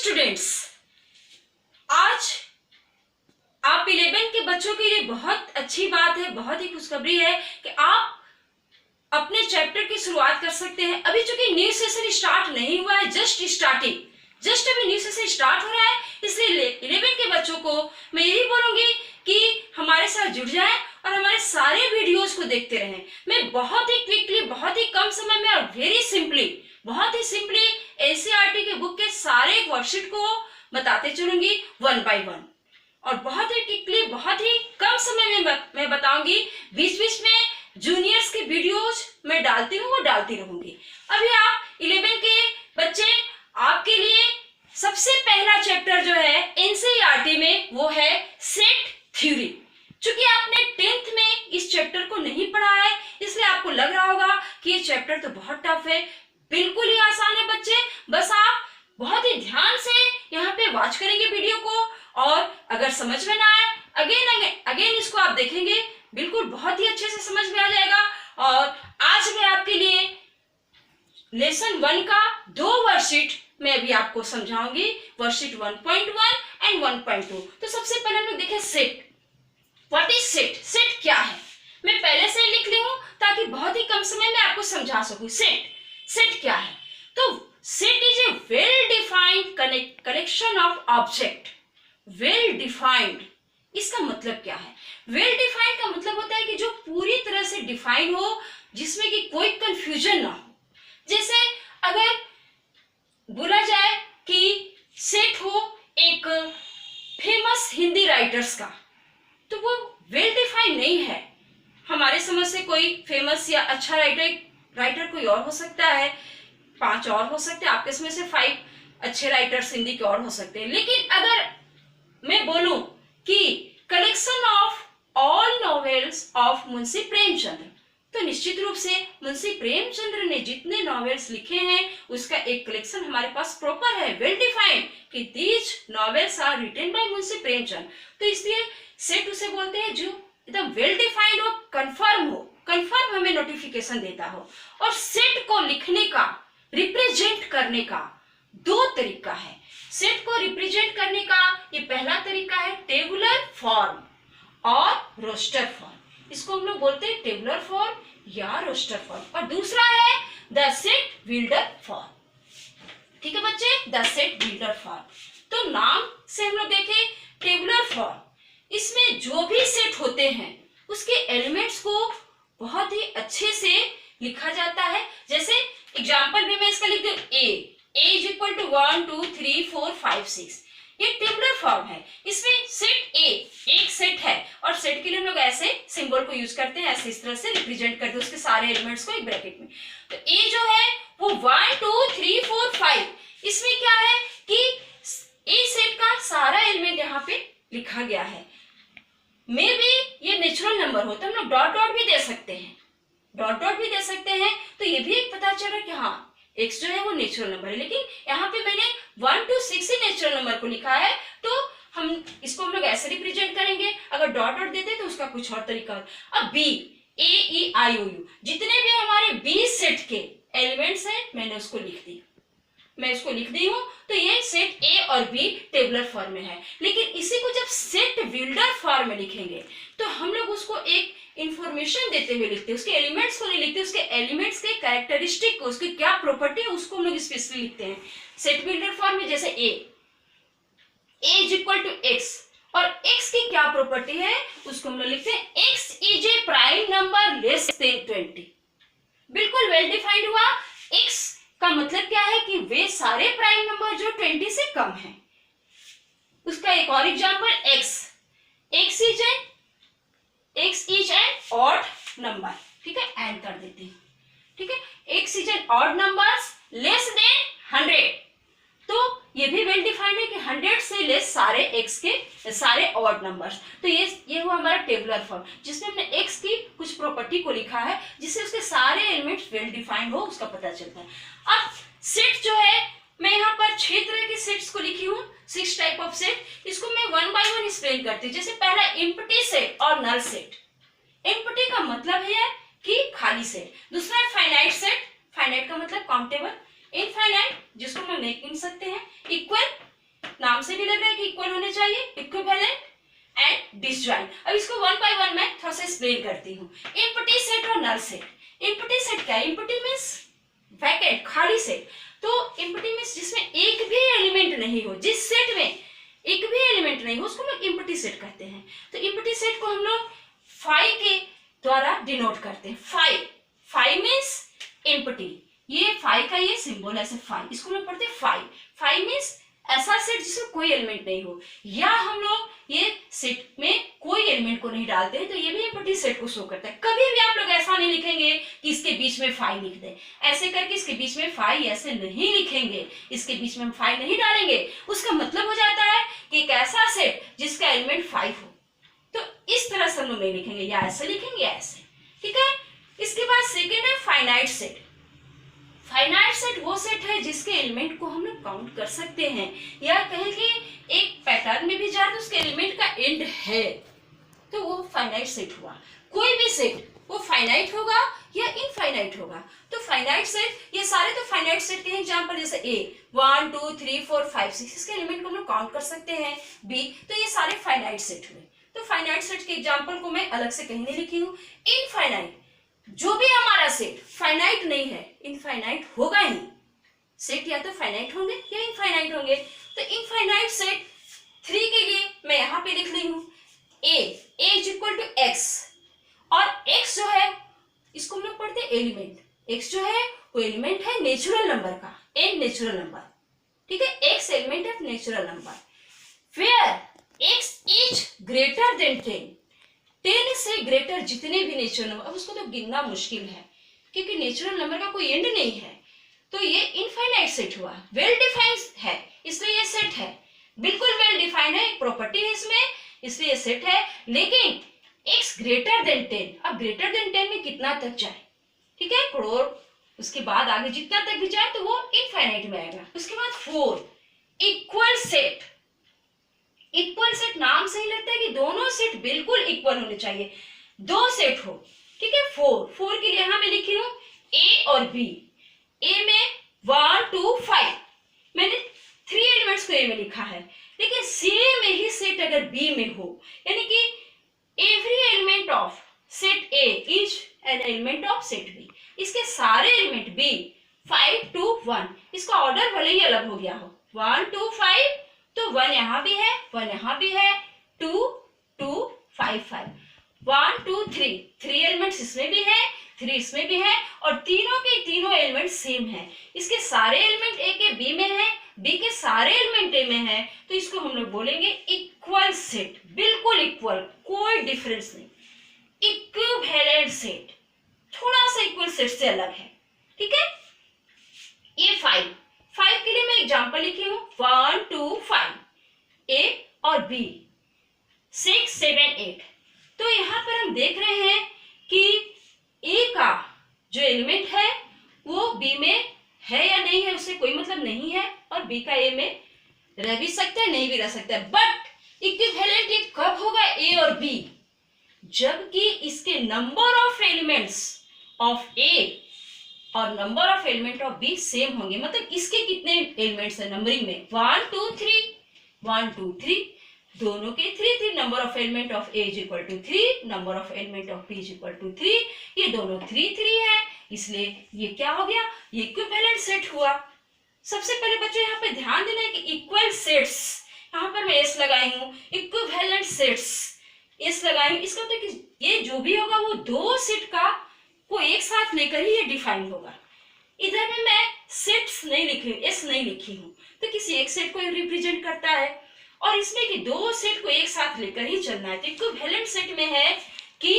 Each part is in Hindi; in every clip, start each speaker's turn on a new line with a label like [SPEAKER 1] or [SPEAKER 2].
[SPEAKER 1] स्टूडेंट्स, आज आप 11 के बच्चों के लिए बहुत अच्छी बात है, बहुत ही खुशखबरी है कि आप अपने चैप्टर की शुरुआत कर सकते हैं। अभी चूंकि न्यू सेशन स्टार्ट नहीं हुआ है, जस्ट अभी न्यू सेशन स्टार्ट हो रहा है, इसलिए 11 के बच्चों को मैं यही बोलूंगी कि हमारे साथ जुड़ जाएं और हमारे सारे वीडियोस को देखते रहें। मैं बहुत ही क्विकली, बहुत ही कम समय में और बहुत ही सिंपली एनसीईआरटी के बुक के सारे वर्कशीट को बताते चलूंगी वन बाय वन, और बहुत ही क्विकली, बहुत ही कम समय में मैं बताऊंगी। बीच बीच में जूनियर्स के वीडियोज मैं डालती हूँ, वो डालती रहूंगी। अभी आप 11 के बच्चे, आपके लिए सबसे पहला चैप्टर जो है एनसीईआरटी में वो है सेट थ्योरी। चूंकि आपने 10th में इस चैप्टर को नहीं पढ़ा है, इसलिए आपको लग रहा होगा कि ये चैप्टर तो बहुत टफ है। बिल्कुल ही आसान है बच्चे, बस आप बहुत ही ध्यान से यहाँ पे वॉच करेंगे वीडियो को, और अगर समझ में ना आए अगेन इसको आप देखेंगे, बिल्कुल बहुत ही अच्छे से समझ में आ जाएगा। और आज मैं आपके लिए लेसन 1 का 2 वर्कशीट मैं अभी आपको समझाऊंगी, वर्कशीट 1.1 एंड 1.2। तो सबसे पहले हम लोग देखें set. What is set? Set क्या है? मैं पहले से लिख ली हूं ताकि बहुत ही कम समय में आपको समझा सकूं। सेट क्या है? तो set is a well defined collection of object. Well defined, इसका मतलब क्या है? वेल डिफाइंड का मतलब होता है कि जो पूरी तरह से डिफाइन हो, जिसमें कि कोई कंफ्यूजन ना हो। जैसे अगर बोला जाए कि सेट हो एक फेमस हिंदी राइटर्स का, तो वो वेल डिफाइंड नहीं है। हमारे समझ से कोई फेमस या अच्छा राइटर कोई और हो सकता है, 5 और हो सकते हैं, आपके समझ से 5 अच्छे राइटर्स हिंदी के और हो सकते हैं। लेकिन अगर मैं बोलूं कि collection of all novels of Munshi Premchandra, तो निश्चित रूप से मुंशी प्रेमचंद्र ने जितने नॉवेल्स लिखे हैं उसका एक कलेक्शन हमारे पास प्रॉपर है, वेल डिफाइंड, कि these novels are written by Munshi Premchand. तो इसलिए सेट उसे बोलते हैं जो एकदम वेल डिफाइंड हो, कंफर्म हमें नोटिफिकेशन देता हो। और सेट को लिखने का, रिप्रेजेंट करने का 2 तरीका है। सेट को रिप्रेजेंट करने का ये पहला तरीका है टेबुलर फॉर्म और रोस्टर फॉर्म। इसको हम लोग बोलते हैं टेबुलर फॉर्म या रोस्टर फॉर्म। और दूसरा है द सेट बिल्डर फॉर्म। ठीक है बच्चे, द सेट बिल्डर फॉर्म। तो नाम से हम लोग देखें टेबुलर फॉर्म, इसमें जो भी सेट होते हैं उसके एलिमेंट्स को बहुत ही अच्छे से लिखा जाता है। जैसे एग्जाम्पल भी मैं इसका लिख दूं, ए इज इक्वल टू 1 2 3 4 5 6, ये टेबुलर फॉर्म है। इसमें सेट ए एक सेट है, और सेट के लिए हम लोग ऐसे सिंबल को यूज करते हैं, ऐसे इस तरह से रिप्रेजेंट करते हैं उसके सारे एलिमेंट्स को एक ब्रैकेट में। तो ए जो है वो 1 2 3 4 5, इसमें क्या है कि ए सेट का सारा एलिमेंट यहाँ पे लिखा गया है। मे बी ये नेचुरल नंबर हो तो हम लोग डॉट भी दे सकते हैं, तो ये भी एक पता चल रहा है कि हाँ x जो है वो नेचुरल नंबर है। लेकिन यहाँ पे मैंने 1 to 6 ही नेचुरल नंबर को लिखा है, तो इसको हम लोग ऐसे रिप्रेजेंट करेंगे। अगर डॉट देते तो उसका कुछ और तरीका होता। अब B, A E I O you, जितने भी हमारे बी सेट के एलिमेंट्स हैं मैं इसको लिख दी हूँ। तो ये सेट ए और बी टेबुलर फॉर्म में है। लेकिन इसी को जब सेट बिल्डर फॉर्म में लिखेंगे तो हम लोग उसको एक इंफॉर्मेशन देते हुए लिखते हैं, उसके एलिमेंट्स को नहीं लिखते, उसके एलिमेंट्स के कैरेक्टरिस्टिक को, उसकी क्या प्रॉपर्टी है उसको हम लोग स्पेशली लिखते हैं सेट बिल्डर फॉर्म में। जैसे ए इज इक्वल टू एक्स, और x की क्या प्रॉपर्टी है उसको हम लोग लिखते हैं x is A prime number less then 20। बिल्कुल वेल डिफाइंड हुआ। x का मतलब क्या है कि वे सारे प्राइम नंबर जो 20 से कम है। उसका एक और example x is an odd number, ठीक है, एंड कर देते हैं, ठीक है। x is an odd numbers less than 100, तो ये भी वेल डिफाइंड है कि 100 से लेस सारे x के सारे ऑड नंबर्स। तो ये हुआ हमारा टेबुलर फॉर्म, जिसमें हमने x की कुछ प्रॉपर्टी को लिखा है जिससे उसके सारे एलिमेंट्स वेल डिफाइंड हो, उसका पता चलता है। अब सेट जो है, मैं यहाँ पर 6 तरह के सेट्स को लिखी हूँ, 6 टाइप ऑफ सेट। इसको मैं 1 बाय 1 एक्सप्लेन करती हूँ। जैसे पहला एम्प्टी सेट और नल सेट। एम्प्टी का मतलब है कि खाली सेट। दूसरा है फाइनाइट सेट, फाइनाइट का मतलब काउंटेबल। इनफाइनाइट जिसको हम नहीं गिन सकते हैं। इक्वल नाम से भी लग रहा है कि इक्वल होने चाहिए, इक्विवेलेंट एंड डिसजॉइंट। अब इसको वन बाय वन मैं थोड़ा सा एक्सप्लेन करती हूँ। एम्प्टी सेट और नल सेट। एम्प्टी सेट क्या है? एम्प्टी मींस वैकेंट, खाली सेट। तो एम्प्टी मींस जिसमें एक भी एलिमेंट नहीं हो, जिस सेट में एक भी एलिमेंट नहीं हो उसको लोग एम्प्टी सेट कहते हैं। तो एम्प्टी सेट को हम लोग फाई के द्वारा डिनोट करते हैं। फाई, फाई मींस एम्प्टी, ये फाई का ये सिंबल ऐसे फाई, इसको लोग पढ़ते हैं फाई। फाई मींस ऐसा सेट जिसमें कोई एलिमेंट नहीं हो, या हम लोग ये सेट में कोई एलिमेंट को नहीं डालते हैं तो ये भी एम्प्टी सेट को शो करता है। कभी भी आप लोग ऐसा नहीं लिखेंगे कि इसके बीच में फाई लिख दें, ऐसे करके इसके बीच में फाई ऐसे नहीं लिखेंगे, इसके बीच में हम फाई नहीं डालेंगे। उसका मतलब हो जाता है कि एक ऐसा सेट जिसका एलिमेंट 5 हो। तो इस तरह से हम लोग नहीं लिखेंगे, या ऐसे लिखेंगे या ऐसे, ठीक है। इसके बाद सेकेंड है फाइनाइट सेट। फाइनाइट सेट वो सेट है जिसके एलिमेंट को हम लोग काउंट कर सकते हैं, या कहें कि एक पैटर्न में भी जाए तो उसके एलिमेंट का एंड है, तो वो फाइनाइट सेट हुआ। कोई भी सेट वो फाइनाइट होगा या इनफाइनाइट होगा। तो फाइनाइट सेट, ये सारे तो फाइनाइट सेट के एग्जांपल, जैसे ए 1 2 3 4 5 6 इसके एलिमेंट को हम लोग काउंट कर सकते हैं। बी, तो ये सारे फाइनाइट सेट हुए। तो फाइनाइट सेट के एग्जांपल को मैं अलग से कहीं नहीं लिखी हूँ। इनफाइनाइट, जो भी हमारा सेट फाइनाइट नहीं है, इनफाइनाइट होगा ही। सेट या तो फाइनाइट होंगे या इनफाइनाइट होंगे। तो इनफाइनाइट सेट 3 के लिए मैं यहाँ पे लिख ली हूँ ए इज इक्वल टू एक्स, और x जो है इसको हम लोग पढ़ते हैं एलिमेंट। x जो है वो एलिमेंट है नेचुरल नंबर का, n नेचुरल नंबर, ठीक है। x एलिमेंट है natural number where x is greater than 10। 10 से ग्रेटर जितने भी नेचुरल नंबर, अब उसको तो गिनना मुश्किल है क्योंकि नेचुरल नंबर का कोई एंड नहीं है, तो ये इनफाइनाइट सेट हुआ। वेल डिफाइंड है इसलिए ये सेट है, बिल्कुल वेल डिफाइंड है, एक प्रॉपर्टी है इसमें इसलिए ये सेट है। लेकिन x ग्रेटर देन 10, अब ग्रेटर देन 10 में कितना तक जाए, ठीक है, करोड़, उसके बाद आगे जितना तक भी जाए तो वो इनफाइनाइट में आएगा। उसके बाद 4 इक्वल सेट। इक्वल सेट नाम से ही लगता है कि दोनों सेट बिल्कुल इक्वल होने चाहिए, दो सेट हो, ठीक है। 4 के लिए यहां मैं लिखी हूं ए और बी। ए में 1 2 5, मैंने 3 एलिमेंट्स को ए में लिखा है, लेकिन सेम यही सेट अगर बी में हो, यानी कि every element of set A is an element of set B, इसके सारे एलिमेंट बी 5 2 1, इसका ऑर्डर भले ही अलग हो गया हो, 1 2 5, तो 1 यहाँ भी है, 1 यहाँ भी है, 2 2 5 5, 1 2 3, 3 एलिमेंट्स इसमें भी है, 3 इसमें भी है, और तीनों के तीनों एलिमेंट सेम है। इसके सारे एलिमेंट ए के बी में है, बी के सारे एलिमेंट ए में है, तो इसको हम लोग बोलेंगे इक्वल सेट, बिल्कुल इक्वल, कोई डिफरेंस नहीं, इक्विवेलेंट सेट, थोड़ा सा इक्वल सेट से अलग है, ठीक है। ये 5 के लिए मैं एग्जांपल लिखी हूं 1 2 5, ए और बी 6 7 8। तो यहां पर हम देख रहे हैं कि ए का जो एलिमेंट है वो बी में है या नहीं है उससे कोई मतलब नहीं है, और बी का ए में रह भी सकता है नहीं भी रह सकता है। बट इक्विवेलेंट ये कब होगा ए और बी, जबकि इसके नंबर ऑफ एलिमेंट्स ऑफ ए और number of element of B same होंगे। मतलब इसके कितने एलिमेंट्स है नंबरिंग में 1 2 3, 1 2 3, दोनों के 3 3, number of element of A is equal to 3, number of element of B is equal to 3, ये दोनों 3 3 है, इसलिए ये क्या हो गया, ये इक्विवेलेंट सेट हुआ। सबसे पहले बच्चों यहाँ पे ध्यान देना है कि इक्वल सेट्स, यहाँ पर मैं एस लगाई हूँ, इक्विवेलेंट सेट्स एस लगाई हूँ, इसका मतलब कि ये जो भी होगा वो दो सेट का को एक साथ लेकर ही ये डिफाइन होगा। इधर में मैं सेट्स नहीं लिखी, एस नहीं लिखी हूँ, तो किसी एक सेट को रिप्रेजेंट करता है, और इसमें कि दो सेट को एक साथ लेकर ही चलना है। तो इक्विवेलेंट सेट में है कि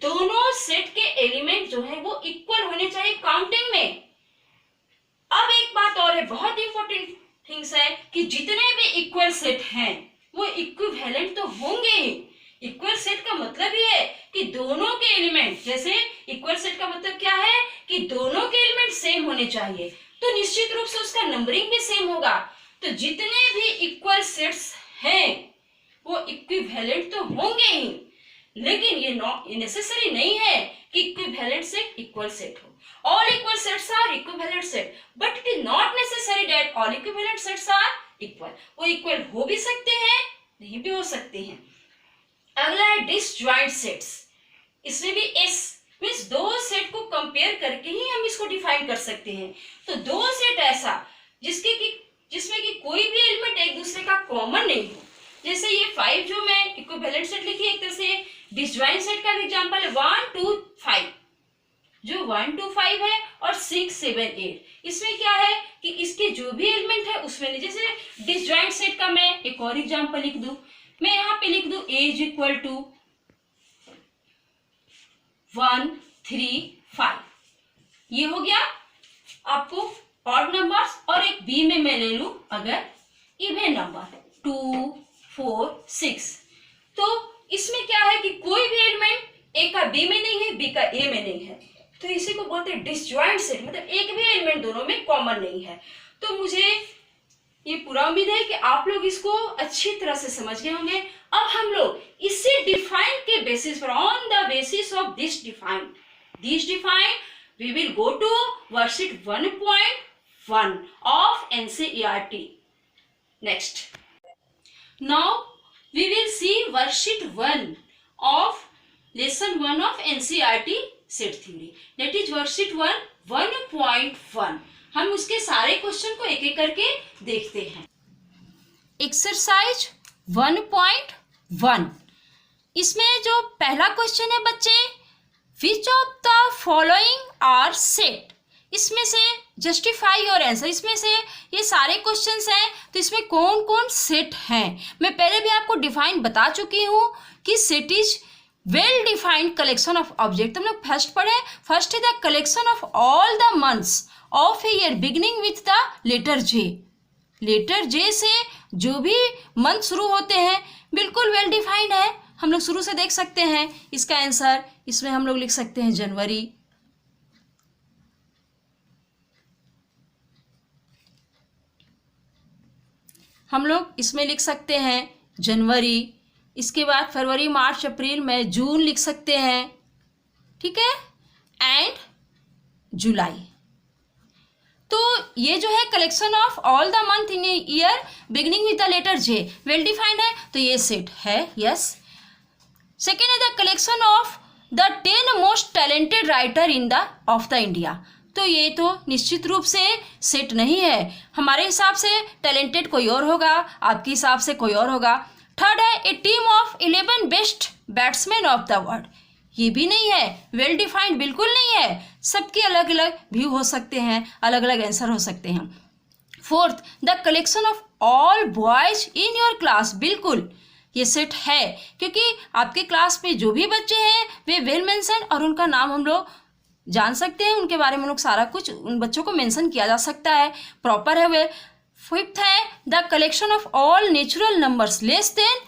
[SPEAKER 1] दोनों सेट के एलिमेंट जो है वो इक्वल होने चाहिए काउंटिंग में। अब एक बात और है, बहुत इंपॉर्टेंट थिंग्स है कि जितने भी इक्वल सेट हैं वो इक्विवेलेंट तो होंगे ही। इक्वल सेट का मतलब ये है कि दोनों के एलिमेंट, जैसे इक्वल सेट का मतलब क्या है कि दोनों के एलिमेंट सेम होने चाहिए, तो निश्चित रूप से उसका नंबरिंग भी सेम होगा। तो जितने भी इक्वल सेट्स हैं वो इक्विवेलेंट तो होंगे ही, लेकिन ये नेसेसरी नहीं है कि इक्विवेलेंट सेट इक्वल सेट हो। All equal sets are equivalent set, but it is not necessary that all equivalent sets are equal. वो इक्वल हो भी सकते हैं, नहीं भी हो सकते हैं। अगला है डिसजॉइंट सेट्स। इसमें भी एस मीन्स दो सेट को कंपेयर करके ही हम इसको डिफाइन कर सकते हैं। तो दो सेट ऐसा जिसमें कि कोई भी एलिमेंट एक दूसरे का कॉमन नहीं हो। जैसे ये 5 जो मैं इक्विवेलेंट सेट लिखी, एक तरह से डिसजॉइंट सेट का भी एग्जांपल है 1 2 5, जो 1 2 5 है, और 6 7 8। इसमें क्या है कि इसके जो भी एलिमेंट है उसमें नहीं। जैसे डिसजॉइंट सेट का मैं एक और एग्जांपल लिख दूं, मैं यहाँ पे लिख दूं a इज इक्वल टू 1 3 5। ये हो गया आपको ऑड नंबर्स। और एक बी में मैं ले लूं अगर इवन नंबर 2 4 6, तो इसमें क्या है कि कोई भी एलिमेंट ए का बी में नहीं है, बी का ए में नहीं है, तो इसी को बोलते हैं डिसजॉइंट सेट, मतलब एक भी एलिमेंट दोनों में कॉमन नहीं है। तो मुझे ये पूरा उम्मीद है कि आप लोग इसको अच्छी तरह से समझ गए होंगे। अब हम लोग इसी डिफाइन के बेसिस पर, on the basis of this define we will go to worksheet 1.1 ऑफ NCERT. Next, now we will see worksheet 1 of lesson 1 of NCERT set theory. That is worksheet 1.1. हम उसके सारे क्वेश्चन को एक एक करके देखते हैं। एक्सरसाइज 1.1, इसमें जो पहला क्वेश्चन है बच्चे, which of the following are set, इसमें से जस्टिफाई योर आंसर। इसमें से ये सारे क्वेश्चंस हैं, तो इसमें कौन कौन सेट हैं। मैं पहले भी आपको डिफाइन बता चुकी हूँ कि set is well defined collection of object. हम लोग फर्स्ट पढ़े, first is the collection of all the months of a year beginning with the letter J. Letter J से जो भी मंथ शुरू होते हैं बिल्कुल वेल डिफाइंड है, हम लोग शुरू से देख सकते हैं। इसका आंसर इसमें हम लोग लिख सकते हैं जनवरी, हम लोग इसमें लिख सकते हैं जनवरी। इसके बाद फरवरी मार्च अप्रैल मई जून लिख सकते हैं, ठीक है, एंड जुलाई। तो ये जो है collection of all the month in year beginning with the letter J well defined है, तो ये सेट है, यस। सेकेंड है the collection of the 10 most talented writer in the of the India. तो ये तो निश्चित रूप से सेट नहीं है, हमारे हिसाब से टैलेंटेड कोई और होगा, आपके हिसाब से कोई और होगा। थर्ड है a team of 11 best batsman of the world, ये भी नहीं है, वेल डिफाइंड बिल्कुल नहीं है, सबके अलग अलग व्यू हो सकते हैं, अलग अलग आंसर हो सकते हैं। Fourth, the collection of all boys in your class, बिल्कुल ये सेट है, क्योंकि आपके क्लास में जो भी बच्चे हैं वे वेल मेंशन और उनका नाम हम लोग जान सकते हैं, उनके बारे में लोग सारा कुछ उन बच्चों को मेंशन किया जा सकता है, प्रॉपर है वे। फिफ्थ है the collection of all natural numbers less than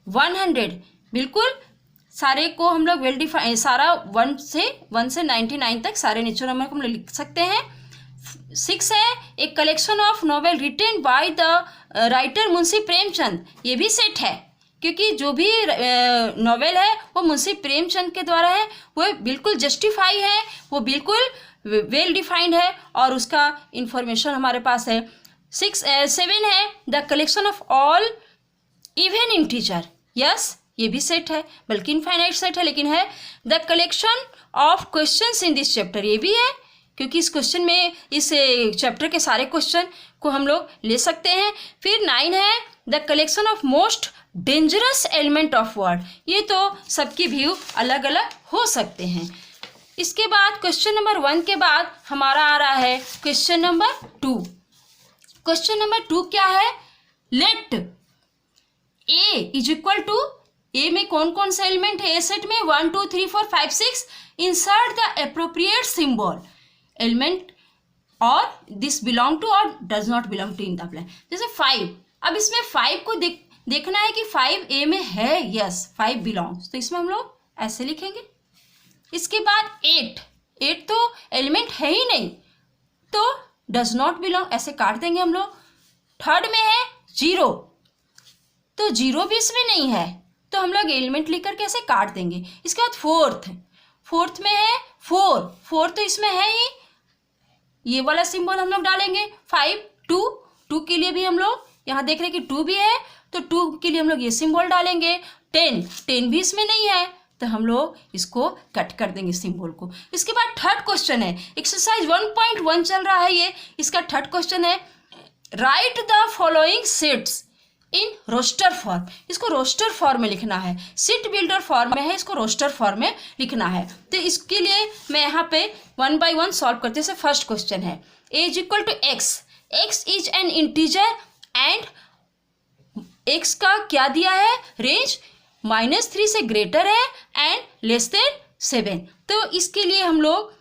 [SPEAKER 1] 100, बिल्कुल सारे को हम लोग वेल डिफाइन, सारा 1 से 99 तक सारे नेचुरल नंबर को हम लोग लिख सकते हैं। 6 है a collection of novel written by the writer Munshi Premchand, ये भी सेट है, क्योंकि जो भी नॉवेल है वो मुंशी प्रेमचंद के द्वारा है, वो बिल्कुल जस्टिफाई है, वो बिल्कुल वेल डिफाइंड है और उसका इंफॉर्मेशन हमारे पास है। 7 है the collection of all even integer, yes ये भी सेट है, बल्कि इनफाइनाइट सेट है लेकिन है। The collection of questions in this chapter, ये भी है, क्योंकि इस क्वेश्चन में इस चैप्टर के सारे क्वेश्चन को हम लोग ले सकते हैं। फिर 9 है the collection of most dangerous element of word, ये तो सबकी व्यू अलग अलग हो सकते हैं। इसके बाद क्वेश्चन नंबर 1 के बाद हमारा आ रहा है क्वेश्चन नंबर 2। क्वेश्चन नंबर 2 क्या है, let A is equal to, A में कौन कौन से एलिमेंट है, ए सेट में 1 2 3 4 5 6, insert the appropriate symbol element or this belong to or does not belong to in the plan. जैसे 5, अब इसमें 5 को देखना है कि 5 ए में है, यस 5 बिलोंग्स, तो इसमें हम लोग ऐसे लिखेंगे। इसके बाद 8 तो एलिमेंट है ही नहीं, तो डज नॉट बिलोंग ऐसे काट देंगे हम लोग। थर्ड में है 0, तो 0 भी इसमें नहीं है, तो हम लोग एलिमेंट लिख करके ऐसे काट देंगे। इसके बाद फोर्थ में है 4 तो इसमें है ही, ये वाला सिंबल हम लोग डालेंगे। 5 2 के लिए भी हम लोग
[SPEAKER 2] यहाँ देख रहे हैं कि 2 भी है, तो 2 के लिए हम लोग ये सिंबल डालेंगे। 10 भी इसमें नहीं है, तो हम लोग इसको कट कर देंगे सिंबल को। इसके बाद थर्ड क्वेश्चन है, एक्सरसाइज 1.1 चल रहा है ये, इसका थर्ड क्वेश्चन है, write the following sets in roster form. इसको रोस्टर फॉर्म में लिखना है, सीट बिल्डर फॉर्म में है, इसको रोस्टर फॉर्म में लिखना है। तो इसके लिए मैं यहाँ पे 1 by 1 सॉल्व करते हैं। फर्स्ट क्वेश्चन है a is equal to x, x is an integer and x का क्या दिया है, रेंज -3 से ग्रेटर है एंड लेस देन 7। तो इसके लिए हम लोग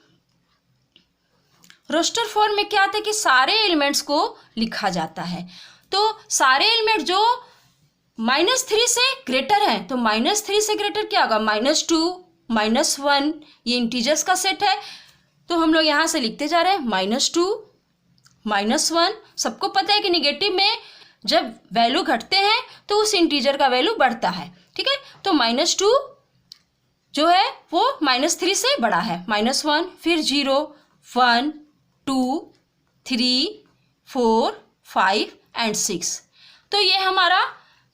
[SPEAKER 2] रोस्टर फॉर्म में क्या आता है कि सारे एलिमेंट्स को लिखा जाता है। तो सारे एलिमेंट जो -3 से ग्रेटर हैं, तो -3 से ग्रेटर क्या होगा, -2, -1, ये इंटीजर्स का सेट है। तो हम लोग यहाँ से लिखते जा रहे हैं -2, -1। सबको पता है कि निगेटिव में जब वैल्यू घटते हैं तो उस इंटीजर का वैल्यू बढ़ता है, ठीक है। तो -2 जो है वो -3 से बड़ा है, -1, फिर 0, 1, 2, 3, 4, 5 एंड 6। तो ये हमारा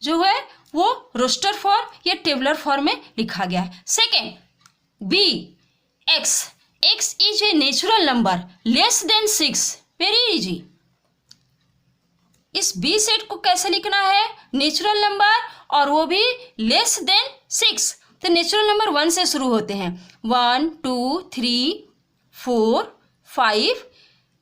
[SPEAKER 2] जो है वो रोस्टर फॉर्म या टेबलर फॉर्म में लिखा गया है। Second, B, x is a natural number less than 6। Very easy. इस बी सेट को कैसे लिखना है, नेचुरल नंबर और वो भी लेस देन 6। तो नेचुरल नंबर 1 से शुरू होते हैं, 1, 2, 3, 4, 5।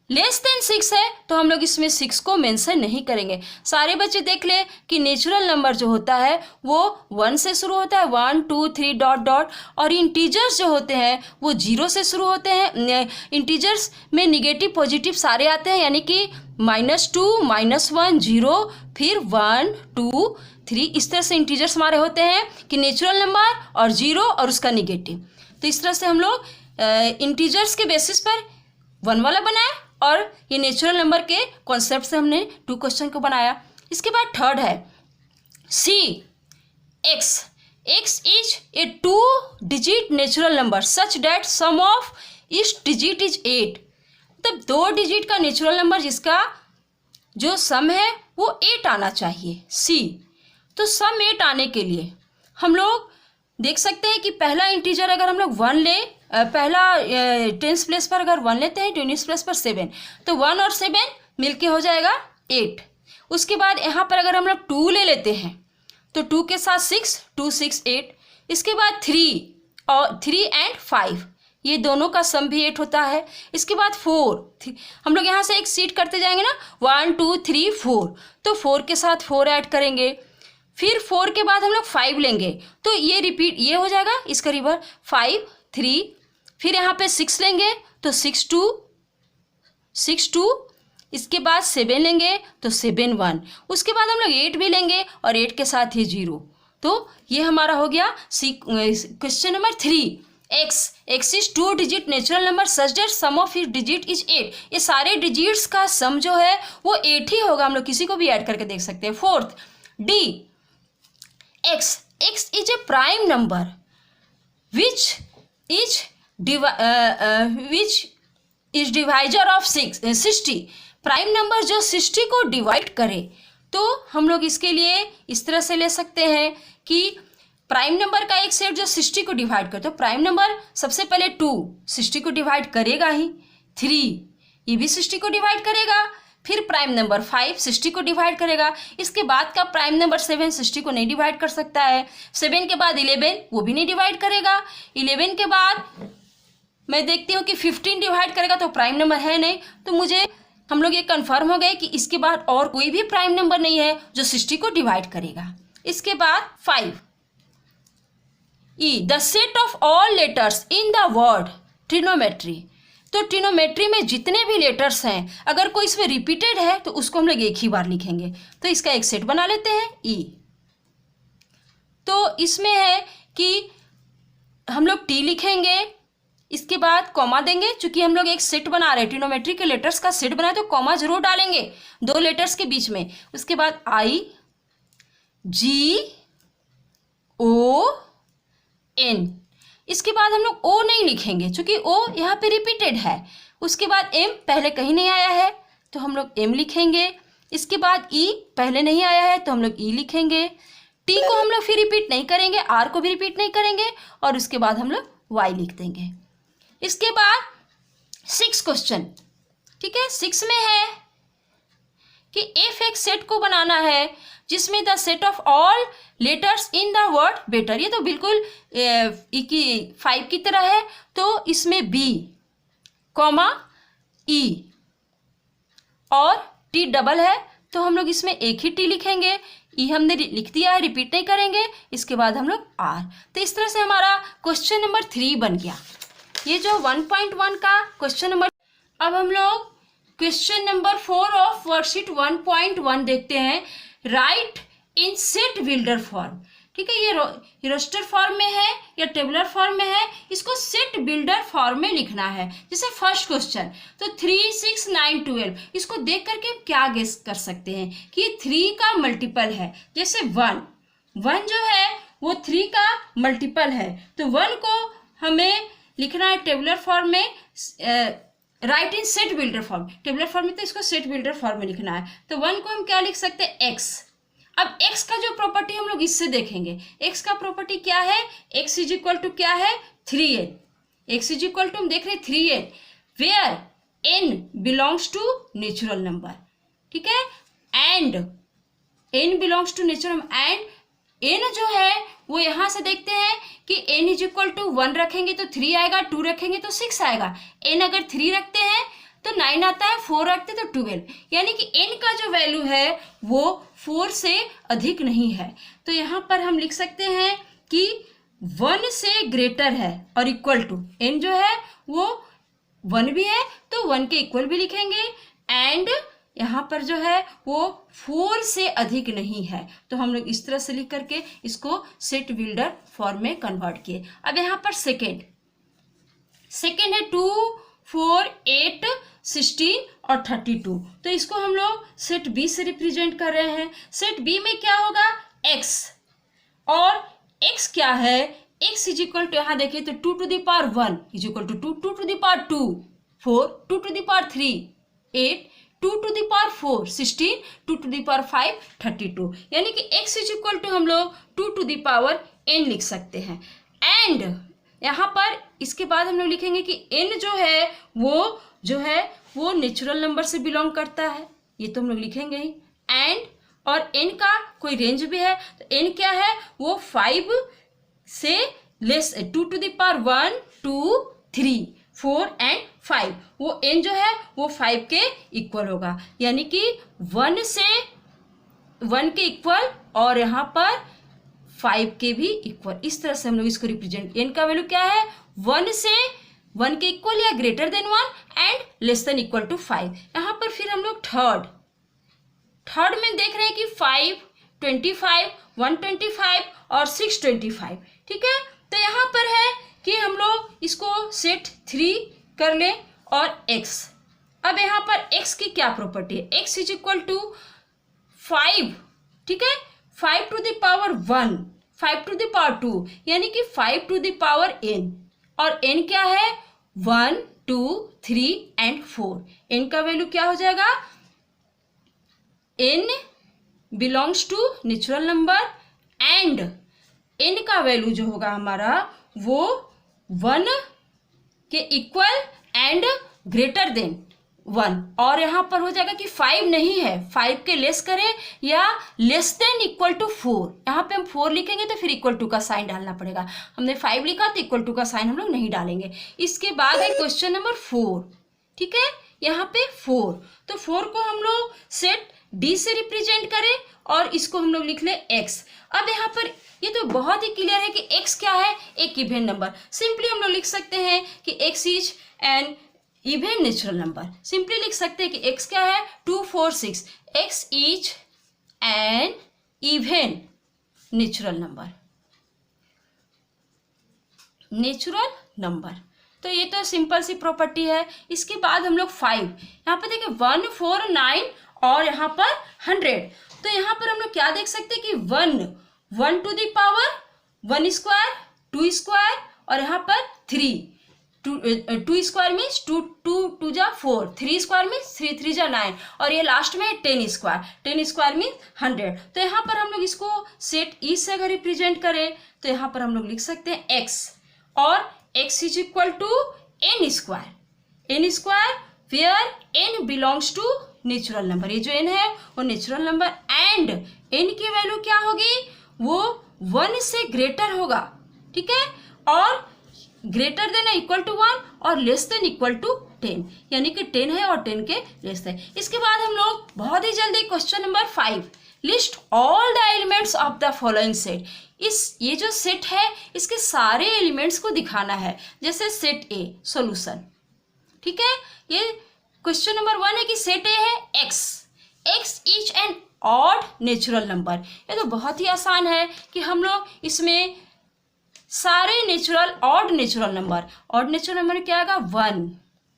[SPEAKER 2] लेस देन 6 है तो हम लोग इसमें 6 को मेंशन नहीं करेंगे। सारे बच्चे देख ले कि नेचुरल नंबर जो होता है वो 1 से शुरू होता है, 1, 2, 3 डॉट डॉट, और इंटीजर्स जो होते हैं वो 0 से शुरू होते हैं। इंटीजर्स में निगेटिव पॉजिटिव सारे आते हैं, यानी कि -2, -1, 0, फिर 1, 2, 3। इस तरह से इंटीजर्स हमारे होते हैं कि नेचुरल नंबर और 0 और उसका निगेटिव। तो इस तरह से हम लोग इंटीजर्स के बेसिस पर 1 वाला बनाए और ये नेचुरल नंबर के कॉन्सेप्ट से हमने 2 क्वेश्चन को बनाया। इसके बाद थर्ड है C, X is a 2 digit natural number such that sum of each digit is 8। मतलब 2 डिजिट का नेचुरल नंबर जिसका जो सम है वो 8 आना चाहिए, सी। तो सम 8 आने के लिए हम लोग देख सकते हैं कि पहला इंटीजर अगर हम लोग 1 ले, पहला 10th प्लेस पर अगर 1 लेते हैं, 20th प्लेस पर 7, तो 1 और 7 मिलके हो जाएगा 8। उसके बाद यहाँ पर अगर हम लोग 2 ले लेते हैं तो 2 के साथ 6, 2, 6, 8। इसके बाद 3 एंड 5, ये दोनों का सम भी 8 होता है। इसके बाद 4, हम लोग यहाँ से एक सीट करते जाएंगे ना, 1, 2, 3, 4, तो 4 के साथ 4 ऐड करेंगे। फिर 4 के बाद हम लोग 5 लेंगे, तो ये रिपीट ये हो जाएगा इसका रिवर 5, 3। फिर यहाँ पे 6 लेंगे तो 6, 2। इसके बाद 7 लेंगे तो 7, 1। उसके बाद हम लोग 8 भी लेंगे और 8 के साथ ही 0। तो ये हमारा हो गया question number 3। X is 2 digit natural number such that sum of it digit is 8। ये सारे डिजिट्स का सम जो है वो 8 ही होगा, हम लोग किसी को भी ऐड करके देख सकते हैं। Fourth, D, x is A prime number which is divisor of 60। Prime number जो 60 को डिवाइड करे, तो हम लोग इसके लिए इस तरह से ले सकते हैं कि प्राइम नंबर का एक सेट जो 60 को डिवाइड करे, तो प्राइम नंबर सबसे पहले 2 60 को डिवाइड करेगा ही, 3 ये भी 60 को डिवाइड करेगा, फिर प्राइम नंबर 5 60 को डिवाइड करेगा। इसके बाद का प्राइम नंबर 7 60 को नहीं डिवाइड कर सकता है। 7 के बाद 11 वो भी नहीं डिवाइड करेगा। 11 के बाद मैं देखती हूँ कि 15 डिवाइड करेगा, तो प्राइम नंबर है नहीं। तो मुझे हम लोग ये कंफर्म हो गए कि इसके बाद और कोई भी प्राइम नंबर नहीं है जो 60 को डिवाइड करेगा। इसके बाद 5, E, the set of all letters in the word trigonometry. तो ट्रिग्नोमेट्री में जितने भी लेटर्स हैं, अगर कोई इसमें रिपीटेड है तो उसको हम लोग एक ही बार लिखेंगे। तो इसका एक सेट बना लेते हैं, ई। तो इसमें है कि हम लोग टी लिखेंगे, इसके बाद कॉमा देंगे। चूंकि हम लोग एक सेट बना रहे हैं, ट्रिग्नोमेट्री के लेटर्स का सेट बनाए, तो कॉमा जरूर डालेंगे 2 लेटर्स के बीच में। उसके बाद आई, जी, ओ, एन। इसके बाद हम लोग ओ नहीं लिखेंगे क्योंकि ओ यहाँ पे रिपीटेड है। उसके बाद एम पहले कहीं नहीं आया है, तो हम लोग एम लिखेंगे। इसके बाद ई पहले नहीं आया है तो हम लोग ई लिखेंगे। टी को हम लोग फिर रिपीट नहीं करेंगे, आर को भी रिपीट नहीं करेंगे और उसके बाद हम लोग वाई लिख देंगे। इसके बाद 6 क्वेश्चन, ठीक है। 6 में है कि इफ एक सेट को बनाना है जिसमें the set of all letters in the word better, ये तो बिल्कुल 5 की तरह है, तो इसमें बी कॉमा ई और टी डबल है तो हम लोग इसमें एक ही टी लिखेंगे। ई हमने लिख दिया है, रिपीट नहीं करेंगे। इसके बाद हम लोग आर। तो इस तरह से हमारा क्वेश्चन नंबर 3 बन गया। ये जो 1.1 का क्वेश्चन नंबर। अब हम लोग क्वेश्चन नंबर 4 ऑफ वर्कशीट 1.1 देखते हैं। राइट इन सेट बिल्डर फॉर्म, ठीक है। ये रोस्टर फॉर्म में है या टेबुलर फॉर्म में है, इसको सेट बिल्डर फॉर्म में लिखना है। जैसे फर्स्ट क्वेश्चन तो 3, 6, 9, 12, इसको देख करके हम क्या गेस कर सकते हैं कि ये 3 का मल्टीपल है। जैसे 1 जो है वो 3 का मल्टीपल है, तो 1 को हमें लिखना है टेबुलर फॉर्म में, राइट इन set builder form. Tabular form में तो इसको सेट बिल्डर फॉर्म में लिखना है। तो 1 को हम क्या लिख सकते हैं, एक्स। अब x का जो प्रॉपर्टी हम लोग इससे देखेंगे, x का प्रॉपर्टी क्या है, x इज इक्वल टू क्या है 3n। x is equal to हम देख रहे हैं 3n, where n belongs to natural number, ठीक है। And n belongs to natural number, and n जो है वो यहां से देखते हैं कि n इज इक्वल टू 1 रखेंगे तो 3 आएगा, 2 रखेंगे तो 6 आएगा। n अगर 3 रखते हैं तो 9 आता है, 4 रखते तो 12, यानी कि n का जो वैल्यू है वो 4 से अधिक नहीं है। तो यहाँ पर हम लिख सकते हैं कि 1 से ग्रेटर है और इक्वल टू, n जो है वो 1 भी है तो 1 के इक्वल भी लिखेंगे, एंड यहाँ पर जो है वो 4 से अधिक नहीं है। तो हम लोग इस तरह से लिख करके इसको सेट बिल्डर फॉर्म में कन्वर्ट किए। अब यहाँ पर सेकेंड है 2, 4, 8, 16 और 32, तो इसको हम लोग सेट बी से रिप्रेजेंट कर रहे हैं। सेट बी में क्या होगा, x, और x क्या है, x इज इक्वल टू, यहाँ देखिए तो 2 to the power 1 is equal to 2 to the power 2 4, 2 to the power 3 8, 2 to the power 4 16, 2 to the power 5 32, यानी कि x इज इक्वल टू हम लोग 2 to the power n लिख सकते हैं। एंड यहाँ पर इसके बाद हम लोग लिखेंगे कि n जो है वो नेचुरल नंबर से बिलोंग करता है, ये तो हम लोग लिखेंगे ही। एंड और n का कोई रेंज भी है, तो n क्या है वो 5 से less, 2 to the power 1, 2, 3, 4 and 5, वो n जो है वो 5 के इक्वल होगा, यानी कि 1 से 1 के इक्वल और यहाँ पर 5 के भी इक्वल। इस तरह से हम लोग इसको रिप्रेजेंट, n का वैल्यू क्या है 1 से 1 के इक्वल या greater than 1 and less than equal to 5। यहाँ पर फिर हम लोग थर्ड में देख रहे हैं कि 5, 25, 125 और 625, ठीक है। तो यहाँ पर है कि हम लोग इसको सेट 3 कर लें और x। अब यहाँ पर x की क्या प्रॉपर्टी है, x इज इक्वल टू 5, ठीक है, 5 to the power 1, 5 to the power 2, यानी कि 5 to the power n, और n क्या है 1, 2, 3 एंड 4। n का वैल्यू क्या हो जाएगा, n belongs to natural number, and n का वैल्यू जो होगा हमारा वो 1 के इक्वल एंड ग्रेटर देन 1, और यहाँ पर हो जाएगा कि 5 नहीं है, 5 के लेस करें या लेस देन इक्वल टू 4। यहाँ पे हम 4 लिखेंगे तो फिर इक्वल टू का साइन डालना पड़ेगा, हमने 5 लिखा तो इक्वल टू का साइन हम लोग नहीं डालेंगे। इसके बाद है क्वेश्चन नंबर 4, ठीक है, यहाँ पे 4, तो 4 को हम लोग सेट डी से रिप्रेजेंट करें और इसको हम लोग लिख लें x। अब यहाँ पर ये तो बहुत ही क्लियर है कि x क्या है, एक इवेन नंबर। सिंपली हम लोग लिख सकते हैं कि x is an even natural number. Simply लिख सकते हैं कि x क्या है 2, 4, 6, x is an even natural number. तो ये तो सिंपल सी प्रॉपर्टी है। इसके बाद हम लोग 5, यहाँ पर देखिए 1, 4, 9 और यहाँ पर 100, तो यहाँ पर हम लोग क्या देख सकते हैं कि 1 to the power 1 square, 2 square और यहाँ पर 3, two square means two two जा 4, 3 स्क्वायर मीन्स 3 3 जा 9, और ये लास्ट में 10 स्क्वायर, 10 स्क्वायर मीन्स 100। तो यहाँ पर हम लोग इसको सेट ई से अगर रिप्रेजेंट करें तो यहाँ पर हम लोग लिख सकते हैं x, और x is equal to n square where n belongs to natural number. ये जो n है वो नेचुरल नंबर, एंड n की वैल्यू क्या होगी, वो 1 से ग्रेटर होगा, ठीक है, और ग्रेटर देन इक्वल टू 1 और लेस देन इक्वल टू 10, यानी कि 10 है और 10 के लेस है। इसके बाद हम लोग बहुत ही जल्दी question number 5, list all the elements of the following set. ये जो सेट है इसके सारे एलिमेंट्स को दिखाना है, जैसे सेट ए सॉल्यूशन, ठीक है। ये क्वेश्चन नंबर 1 है कि सेट ए है x is an odd natural number. ये तो बहुत ही आसान है कि हम लोग इसमें सारे ऑड नेचुरल नंबर क्या आएगा, 1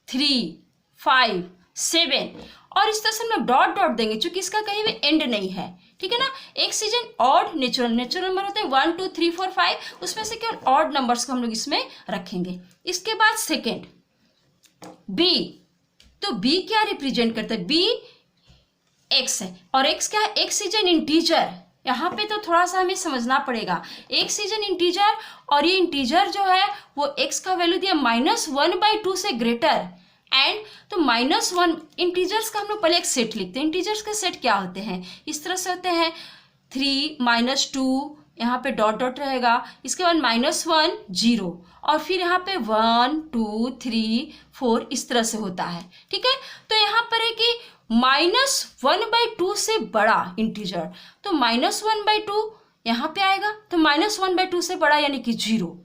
[SPEAKER 2] 3 5 7, और इस तरह से हम लोग डॉट डॉट देंगे क्योंकि इसका कहीं भी एंड नहीं है, ठीक है ना। X is N odd natural number होते हैं 1 2 3 4 5, उसमें से केवल ऑड नंबर्स को हम लोग इसमें रखेंगे। इसके बाद सेकेंड बी, तो बी क्या रिप्रेजेंट करता है, बी एक्स है, और एक्स क्या है, एक्स इज एन इंटीजर। यहाँ पे तो थोड़ा सा हमें समझना पड़ेगा, एक्स इज एन इंटीजर, और ये इंटीजर जो है वो एक्स का वैल्यू दिया -1/2 से ग्रेटर, एंड तो -1 इंटीजर्स का हम लोग पहले एक सेट लिखते हैं। इंटीजर्स के सेट क्या होते हैं, इस तरह से होते हैं 3 -2, यहाँ पे डॉट डॉट रहेगा, इसके बाद -1 0, और फिर यहाँ पे 1 2 3 4 इस तरह से होता है, ठीक है। तो यहाँ पर है कि -1/2 से बड़ा इंटीजर, तो -1/2 यहाँ पे आएगा, तो -1/2 से बड़ा यानी कि 0,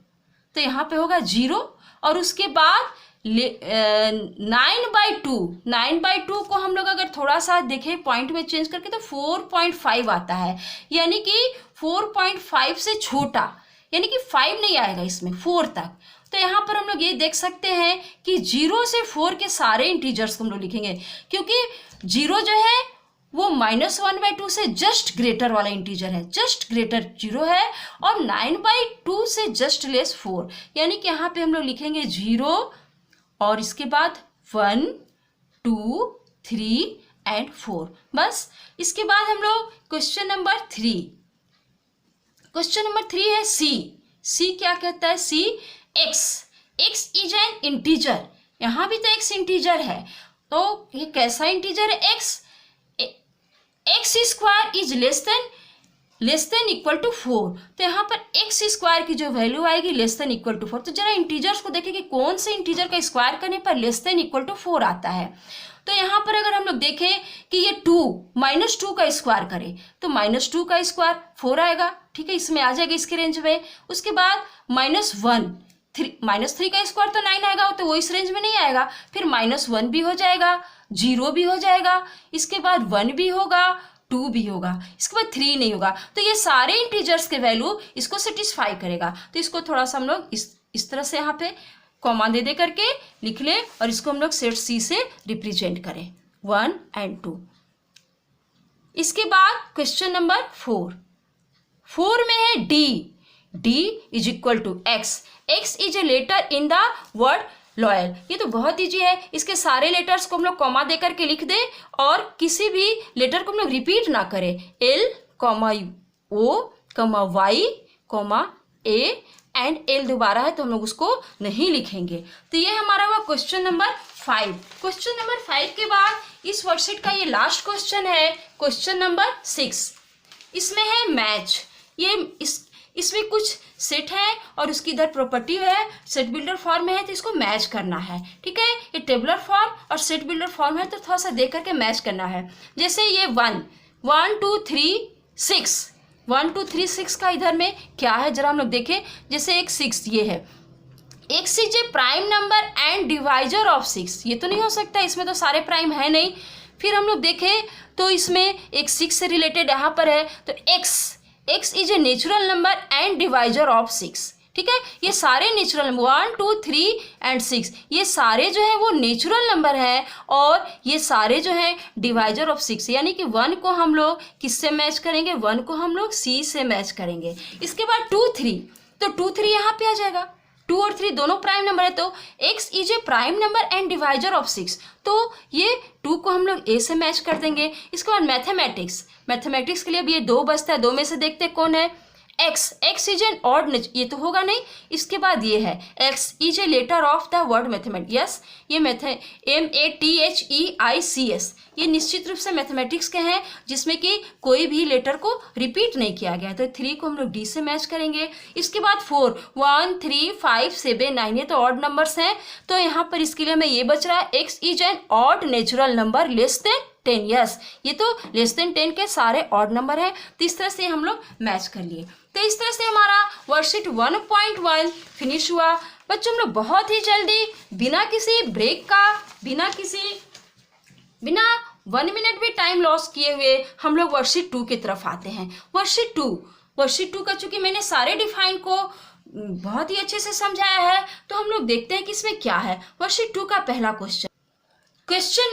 [SPEAKER 2] तो यहाँ पे होगा 0, और उसके बाद 9/2 को हम लोग अगर थोड़ा सा देखें पॉइंट में चेंज करके तो 4.5 आता है, यानी कि 4.5 से छोटा, यानी कि 5 नहीं आएगा इसमें, 4 तक। तो यहाँ पर हम लोग ये देख सकते हैं कि 0 से 4 के सारे इंटीजर्स को हम लोग लिखेंगे, क्योंकि 0 जो है वो -1/2 से जस्ट ग्रेटर वाला इंटीजर है, जस्ट ग्रेटर 0 है, और 9/2 से जस्ट लेस 4, यानी कि यहाँ पे हम लोग लिखेंगे 0 और इसके बाद 1 2 3 एंड 4, बस। इसके बाद हम लोग क्वेश्चन नंबर 3 है सी क्या कहता है, C X is an integer, यहाँ भी तो एक्स इंटीजर है, तो ये कैसा इंटीजर है, x square is less than equal to 4, तो यहाँ पर एक्स स्क्वायर की जो वैल्यू आएगी लेस देन इक्वल टू 4। तो जरा इंटीजर्स को देखें कि कौन से इंटीजर का स्क्वायर करने पर लेस देन इक्वल टू 4 आता है। तो यहाँ पर अगर हम लोग देखें कि ये 2 का स्क्वायर करें तो -2 का स्क्वायर 4 आएगा, ठीक है, इसमें आ जाएगा इसके रेंज में। उसके बाद -3 का स्क्वायर तो 9 आएगा, तो वो इस रेंज में नहीं आएगा, फिर -1 भी हो जाएगा, 0 भी हो जाएगा, इसके बाद 1 भी होगा, 2 भी होगा, इसके बाद 3 नहीं होगा। तो ये सारे इंटीजर्स के वैल्यू इसको सेटिस्फाई करेगा। तो इसको थोड़ा सा हम लोग इस तरह से यहाँ पे कॉमा दे करके लिख ले, और इसको हम लोग सेट सी से रिप्रेजेंट करें 1 और 2। इसके बाद क्वेश्चन नंबर 4 में है D is equal to x is a letter in the word loyal. ये तो बहुत ईजी है, इसके सारे लेटर्स को हम लोग कॉमा दे करके लिख दें, और किसी भी लेटर को हम लोग रिपीट ना करें, L, O, Y, A and L दोबारा है तो हम लोग उसको नहीं लिखेंगे। तो ये हमारा हुआ क्वेश्चन नंबर 5। क्वेश्चन नंबर 5 के बाद इस वर्कशीट का ये लास्ट क्वेश्चन है, क्वेश्चन नंबर 6। इसमें है मैच। ये इसमें कुछ सेट है और उसकी इधर प्रॉपर्टी है, सेट बिल्डर फॉर्म में है, तो इसको मैच करना है, ठीक है। ये टेबुलर फॉर्म और सेट बिल्डर फॉर्म है, तो थोड़ा सा देख करके मैच करना है। जैसे ये 1 2 3 6 1 2 3 6 का इधर में क्या है जरा हम लोग देखें। जैसे एक 6 ये है, x is A prime number and divisor of 6, ये तो नहीं हो सकता, इसमें तो सारे प्राइम है नहीं। फिर हम लोग देखें तो इसमें एक 6 से रिलेटेड यहाँ पर है, तो x is a natural number and divisor of 6, ठीक है। ये सारे नेचुरल 1 2 3 एंड 6 ये सारे जो है वो नेचुरल नंबर है, और ये सारे जो है डिवाइजर ऑफ 6, यानी कि 1 को हम लोग किससे मैच करेंगे, 1 को हम लोग C से मैच करेंगे। इसके बाद 2 3, तो 2 3 यहाँ पे आ जाएगा, 2 और 3 दोनों प्राइम नंबर है, तो x is A prime number and divisor of 6। तो ये 2 को हम लोग a से मैच कर देंगे। इसके बाद मैथमेटिक्स के लिए अब ये 2 बचता है, 2 में से देखते हैं कौन है। x इज एन ऑड, ये तो होगा नहीं। इसके बाद ये है x is a letter of the word mathematics. Yes, ये MATHEICS, ये निश्चित रूप से मैथमेटिक्स के हैं जिसमें कि कोई भी लेटर को रिपीट नहीं किया गया, तो 3 को हम लोग D से मैच करेंगे। इसके बाद 4, 1, 3, 5, 7, 9, ये तो ऑड नंबर्स हैं, तो यहाँ पर इसके लिए हमें ये बच रहा है x is an odd natural number less than 10। Yes, ये तो लेस देन 10 के सारे ऑड नंबर हैं, तो इस तरह से हम लोग मैच कर लिए। तो इस तरह से हमारा वर्कशीट 1.1 फिनिश हुआ। बच्चों हम लोग बहुत ही जल्दी बिना किसी ब्रेक का, बिना 1 मिनट भी टाइम लॉस किए हुए हम लोग वर्कशीट 2 की तरफ आते हैं। वर्कशीट 2 का चूंकि मैंने सारे डिफाइन को बहुत ही अच्छे से समझाया है, तो हम लोग देखते हैं कि इसमें क्या है। वर्कशीट 2 का पहला क्वेश्चन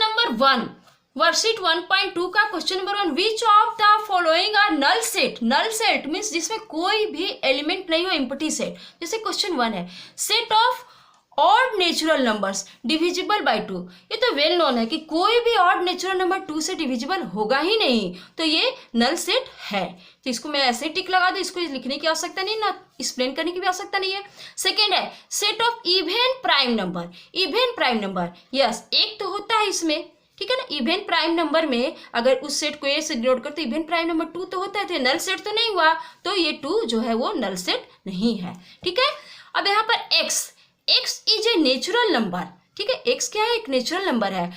[SPEAKER 2] नंबर 1, वर्कशीट 1.2 का question number 1, which of the following are null set. Null set means जिसमें कोई भी एलिमेंट नहीं हो, एम्प्टी सेट। जैसे क्वेश्चन 1 है, set of odd natural numbers divisible by 2। ये तो वेल नोन है कि कोई भी ऑड नेचुरल नंबर 2 से डिविजिबल होगा ही नहीं, तो ये नल सेट है। तो इसको मैं ऐसे ही टिक लगा दूं, इसको लिखने की आवश्यकता नहीं, ना एक्सप्लेन करने की भी आवश्यकता नहीं है। सेकेंड है set of even prime number. Yes, एक तो होता है इसमें, ठीक है ना, इवन प्राइम नंबर में अगर उस सेट को ए से डिनोट करते इवन प्राइम नंबर 2 तो होता है, तो नल सेट तो नहीं हुआ, तो ये 2 जो है वो नल सेट नहीं है। ठीक है, अब यहाँ पर x is a natural number. ठीक है, x क्या है, एक नेचुरल नंबर है।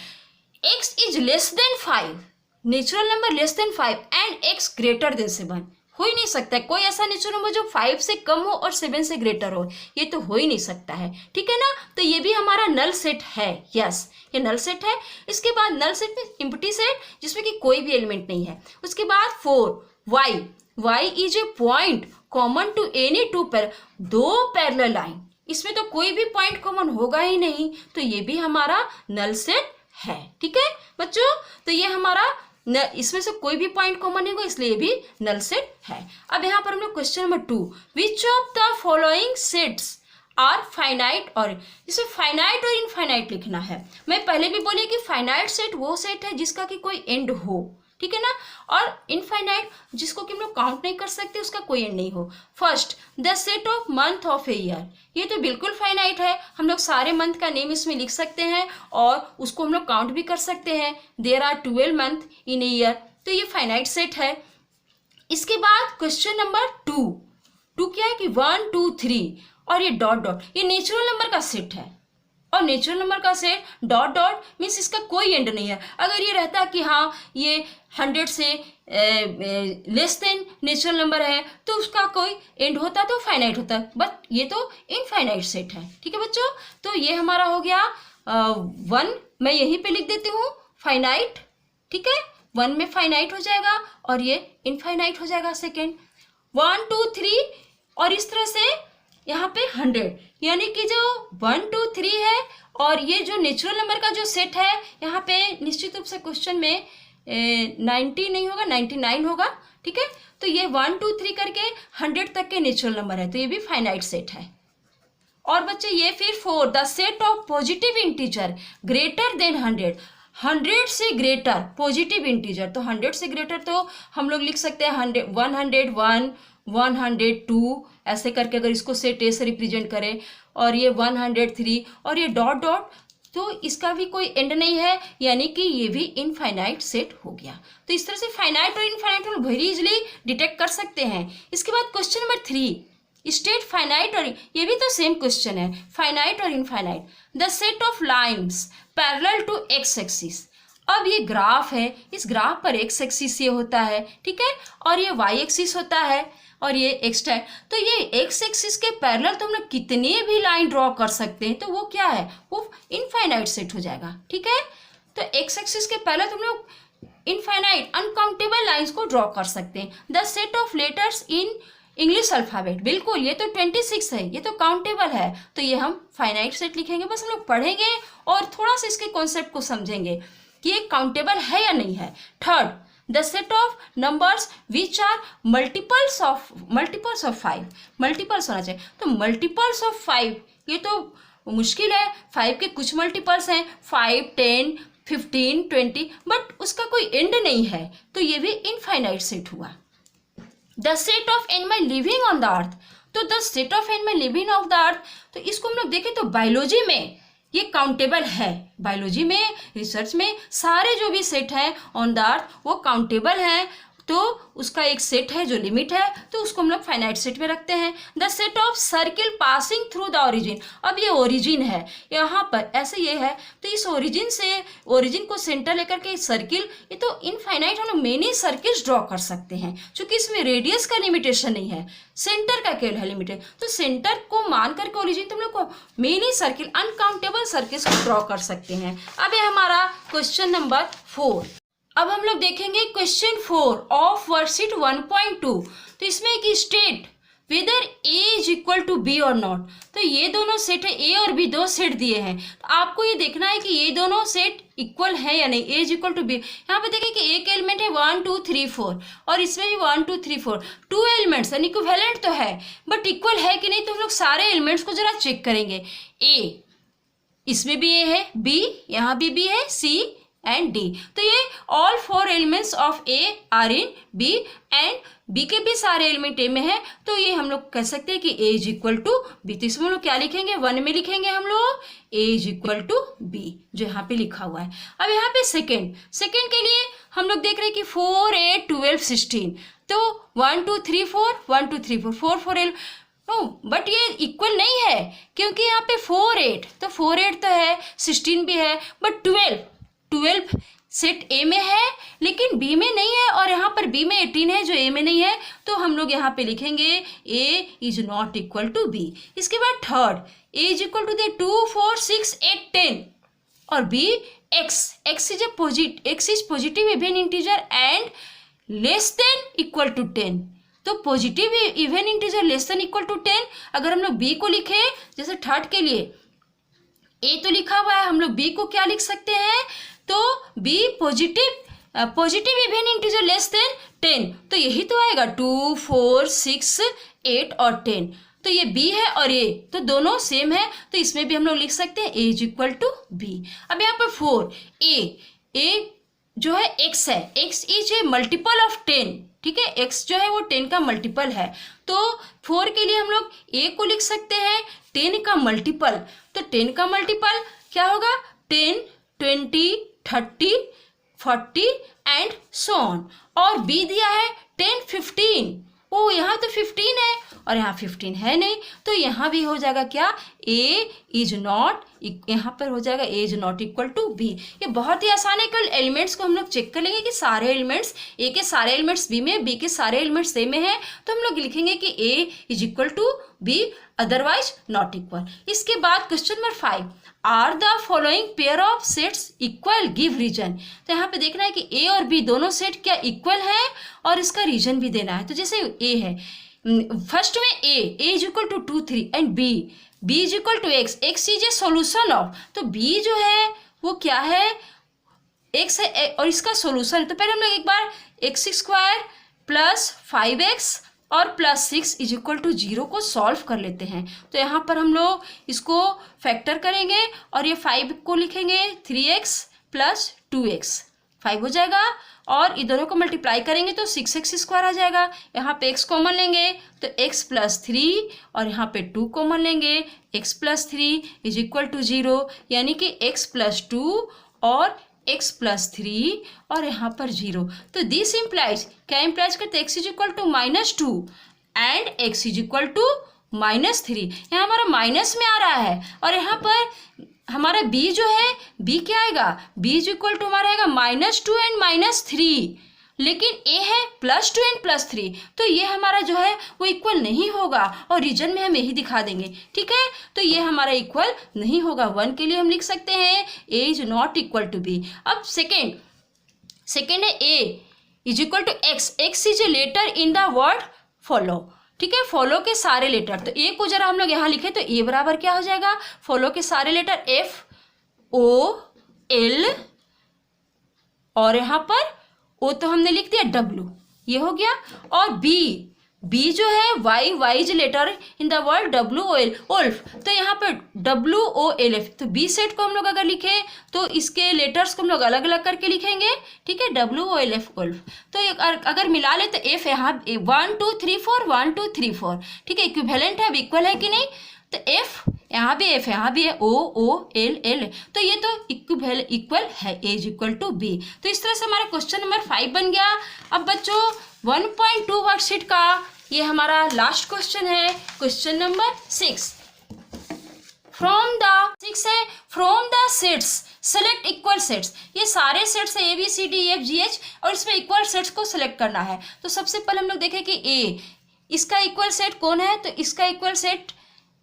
[SPEAKER 2] x is less then 5, natural number less then 5 and x greater than 7। हो ही नहीं सकता है कोई ऐसा नेचुरल नंबर जो 5 से कम हो और 7 से ग्रेटर हो, ये तो हो ही नहीं सकता है। ठीक है ना, तो ये भी हमारा नल सेट है। यस, ये नल सेट है। इसके बाद नल सेट में एम्प्टी सेट जिसमें कि कोई भी एलिमेंट नहीं है। उसके बाद 4, y is a point common to any two parallel line. इसमें तो कोई भी पॉइंट कॉमन होगा ही नहीं, तो ये भी हमारा नल सेट है। ठीक है बच्चों, तो ये हमारा इसमें से कोई भी पॉइंट कॉमन नहीं होगा, इसलिए भी नल सेट है। अब यहाँ पर हम लोग question number 2, which of the following sets are finite, और इसमें फाइनाइट और इनफाइनाइट लिखना है। मैं पहले भी बोली कि फाइनाइट सेट वो सेट है जिसका कि कोई एंड हो, ठीक है ना, और इनफाइनाइट जिसको कि हम लोग काउंट नहीं कर सकते, उसका कोई एंड नहीं हो। First, the set of month of a year, ये तो बिल्कुल फाइनाइट है, हम लोग सारे मंथ का नेम इसमें लिख सकते हैं और उसको हम लोग काउंट भी कर सकते हैं। There are 12 month in a year, तो ये फाइनाइट सेट है। इसके बाद क्वेश्चन नंबर 2 क्या है कि 1 2 3 और ये डॉट डॉट, ये नेचुरल नंबर का सेट है, और नेचुरल नंबर का सेट डॉट डॉट मीन्स इसका कोई एंड नहीं है। अगर ये रहता कि हाँ ये 100 से लेस देन नेचुरल नंबर है तो उसका कोई एंड होता तो फाइनाइट होता, बट ये तो इनफाइनाइट सेट है। ठीक है बच्चों, तो ये हमारा हो गया 1, मैं यहीं पे लिख देती हूँ फाइनाइट। ठीक है, 1 में फाइनाइट हो जाएगा और ये इनफाइनाइट हो जाएगा सेकेंड। 1 2 3 और इस तरह से यहाँ पे 100, यानी कि जो 1 2 3 है और ये जो नेचुरल नंबर का जो सेट है, यहाँ पे निश्चित रूप से क्वेश्चन में 90 नहीं होगा, 99 होगा। ठीक है, तो ये 1 2 3 करके 100 तक के नेचुरल नंबर है, तो ये भी फाइनाइट सेट है। और बच्चे ये फिर 4, the set of positive integer greater than 100 से ग्रेटर पॉजिटिव इंटीजर, तो 100 से ग्रेटर तो हम लोग लिख सकते हैं 101 102 ऐसे करके, अगर इसको सेट ए से रिप्रेजेंट करें, और ये 103 और ये डॉट डॉट, तो इसका भी कोई एंड नहीं है, यानी कि ये भी इनफाइनाइट सेट हो गया। तो इस तरह से फाइनाइट और इनफाइनाइट हम वेरी इजिली डिटेक्ट कर सकते हैं। इसके बाद क्वेश्चन नंबर 3, स्टेट फाइनाइट और, ये भी तो सेम क्वेश्चन है, फाइनाइट और infinite. The set of lines parallel to x axis, अब ये ग्राफ है, इस ग्राफ पर एक्स एक्सिस ये होता है, ठीक है, और ये वाई एक्सिस होता है और ये एक्स है, तो ये एक्स एक्सिस के पैरेलल तो हम लोग कितने भी लाइन ड्रॉ कर सकते हैं, तो वो क्या है, वो इनफाइनाइट सेट हो जाएगा। ठीक है, तो एक्स एक्सिस के पैरेलल तो हम लोग इनफाइनाइट अनकाउंटेबल लाइंस को ड्रॉ कर सकते हैं। The set of letters in English alphabet, बिल्कुल ये तो 26 है, ये तो काउंटेबल है, तो ये हम फाइनाइट सेट लिखेंगे। बस हम लोग पढ़ेंगे और थोड़ा सा इसके कॉन्सेप्ट को समझेंगे कि ये काउंटेबल है या नहीं है। Third, the set of numbers which are multiples of 5, multiples होना चाहिए, तो मल्टीपल्स ऑफ 5 ये तो मुश्किल है। 5 के कुछ मल्टीपल्स हैं, 5, 10, 15, 20, बट उसका कोई एंड नहीं है, तो ये भी इनफाइनाइट सेट हुआ। The set of animal living on the earth, तो the set of animal living of the earth, तो इसको हम लोग देखें तो बायोलॉजी में ये काउंटेबल है। बायोलॉजी में, रिसर्च में सारे जो भी सेट हैं ऑन द अर्थ वो काउंटेबल हैं, तो उसका एक सेट है जो लिमिट है, तो उसको हम लोग फाइनाइट सेट में रखते हैं। The set of circle passing through the origin, अब ये ओरिजिन है, यहाँ पर ऐसे ये है, तो इस ओरिजिन से, ओरिजिन को सेंटर लेकर के सर्किल, ये तो इनफाइनाइट हम लोग मेनी सर्किल्स ड्रॉ कर सकते हैं, क्योंकि इसमें रेडियस का लिमिटेशन नहीं है, सेंटर का केवल है लिमिटेड, तो सेंटर को मान करके ओरिजिन तुम लोग को मेनी सर्किल, अनकाउंटेबल सर्किल्स को ड्रॉ कर सकते हैं। अब ये हमारा क्वेश्चन नंबर 4। अब हम लोग देखेंगे क्वेश्चन 4 ऑफ वर्कशीट 1.2। तो इसमें एक state whether A is equal to B और नॉट, तो ये दोनों सेट है, ए और बी दो सेट दिए हैं, तो आपको ये देखना है कि ये दोनों सेट इक्वल है या नहीं। ए इज इक्वल टू बी, यहाँ पे देखिए कि एक एलिमेंट है 1 2 3 4 और इसमें भी 1 2 3 4, 2 एलिमेंट्स यानी इक्विवेलेंट तो है, बट इक्वल है कि नहीं, तो हम लोग सारे एलिमेंट्स को जरा चेक करेंगे। ए, इसमें भी ए है, बी, यहाँ भी बी है, सी एंड डी, तो ये all 4 elements of A are in B and B के भी सारे एलिमेंट ए में है, तो ये हम लोग कह सकते हैं कि A is equal to B. तो इसमें हम लोग क्या लिखेंगे, 1 में लिखेंगे हम लोग ए इज इक्वल टू बी, जो यहाँ पे लिखा हुआ है। अब यहाँ पे सेकेंड के लिए हम लोग देख रहे हैं कि 4 8 12 16, तो 1 2 3 4 1 2 3 4 4 4 एल, बट ये इक्वल नहीं है, क्योंकि यहाँ पे 4 8, तो 4 8 तो है, 16 भी है, बट 12 सेट ए में है लेकिन बी में नहीं है, और यहाँ पर बी में 18 है जो ए में नहीं है, तो हम लोग यहाँ पे लिखेंगे A is not equal to B. इसके बाद third, A is equal to 2 4 6 8 10 और B x is positive even integer and less than equal to 10, तो positive even integer less than equal to 10। अगर हम लोग बी को लिखे, जैसे थर्ड के लिए ए तो लिखा हुआ है, हम लोग बी को क्या लिख सकते हैं, तो B positive even integer less than 10, तो यही तो आएगा 2 4 6 8 और 10, तो ये बी है और ए तो दोनों सेम है, तो इसमें भी हम लोग लिख सकते हैं ए इज इक्वल टू बी। अब यहाँ पर 4, ए जो है एक्स है, x is A multiple of 10, ठीक है, एक्स जो है वो 10 का मल्टीपल है, तो 4 के लिए हम लोग ए को लिख सकते हैं 10 का मल्टीपल, तो 10 का मल्टीपल क्या होगा, 10 20 30 40 एंड सो ऑन, और बी दिया है 10 15, ओ यहाँ तो 15 है और यहाँ 15 है नहीं, तो यहाँ भी हो जाएगा क्या, ए इज नॉट, यहाँ पर हो जाएगा A is not equal to B. ये बहुत ही आसान है, कल एलिमेंट्स को हम लोग चेक कर लेंगे कि सारे एलिमेंट्स, ए के सारे एलिमेंट्स बी में, बी के सारे एलिमेंट्स ए में है, तो हम लोग लिखेंगे कि A is equal to B, otherwise not equal. इसके बाद question number 5, are the following pair of sets equal, give reason, तो यहाँ पे देखना है कि ए और बी दोनों सेट क्या इक्वल है और इसका रीजन भी देना है। तो जैसे ए है, फर्स्ट में A is equal to 2 3 and B is equal to x is a solution of, तो बी जो है वो क्या है, एक्स है और इसका सोल्यूशन है, तो पहले हम लोग एक बार एक्स स्क्वायर प्लस 5x और प्लस 6 इज इक्वल टू 0 को सॉल्व कर लेते हैं। तो यहाँ पर हम लोग इसको फैक्टर करेंगे और ये 5 को लिखेंगे 3x प्लस 2x, 5 हो जाएगा, और इन दोनों को मल्टीप्लाई करेंगे तो 6x स्क्वायर आ जाएगा। यहाँ पे x कॉमन लेंगे तो x प्लस 3 और यहाँ पे 2 कॉमन लेंगे, x plus 3 is equal to 0, यानी कि x प्लस 2 और x प्लस 3 और यहाँ पर 0, तो दिस इम्प्लाइज, क्या इम्प्लाइज करते, x is equal to -2 and x is equal to -3, यहाँ हमारा माइनस में आ रहा है, और यहाँ पर हमारा b जो है, b क्या आएगा, b इज इक्वल टू हमारा आएगा -2 एंड -3, लेकिन a है +2 एंड +3, तो ये हमारा जो है वो इक्वल नहीं होगा, और रीजन में हम यही दिखा देंगे, ठीक है, तो ये हमारा इक्वल नहीं होगा। 1 के लिए हम लिख सकते हैं a is not equal to b। अब सेकेंड है a is equal to x is a letter in the word follow, ठीक है, फॉलो के सारे लेटर, तो ए को जरा हम लोग यहाँ लिखे तो ए बराबर क्या हो जाएगा, फॉलो के सारे लेटर FOL और यहाँ पर ओ तो हमने लिख दिया W, ये हो गया, और बी जो है वाई, वाई जो letter in the word WOL, wolf, तो यहाँ पे WOLF, तो बी सेट को हम लोग अगर लिखे तो इसके लेटर्स को हम लोग अलग अलग करके लिखेंगे, ठीक है, WOLF, ओल्फ। तो अगर मिला ले तो एफ यहाँ 1 2 3 4 1 2 3 4, ठीक है, इक्विवेलेंट है, अब इक्वल है कि नहीं, तो एफ यहाँ भी एफ यहाँ भी है, OOLL, तो ये तो इक्वल है, एज इक्वल टू बी। तो इस तरह से हमारा क्वेश्चन नंबर 5 बन गया। अब बच्चों 1.2 वर्कशीट का ये हमारा लास्ट क्वेश्चन है, question number 6। From the sets select equal sets. ये सारे सेट्स है ABCDEFGH और इसमें इक्वल सेट्स को सिलेक्ट करना है। तो सबसे पहले हम लोग देखें कि ए, इसका इक्वल सेट कौन है, तो इसका इक्वल सेट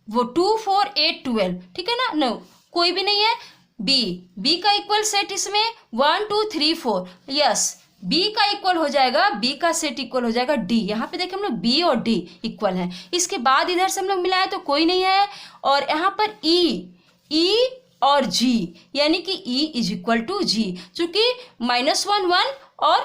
[SPEAKER 2] वो 2 4 8 12, ठीक है ना, नो कोई भी नहीं है। बी का इक्वल सेट इसमें 1 2 3 4, यस, बी का इक्वल हो जाएगा, बी का सेट इक्वल हो जाएगा डी। यहाँ पे देखें हम लोग बी और डी इक्वल है। इसके बाद इधर से हम लोग मिलाए तो कोई नहीं है, और यहाँ पर ई और जी, यानी कि ई इज इक्वल टू जी, चूंकि -1 1 और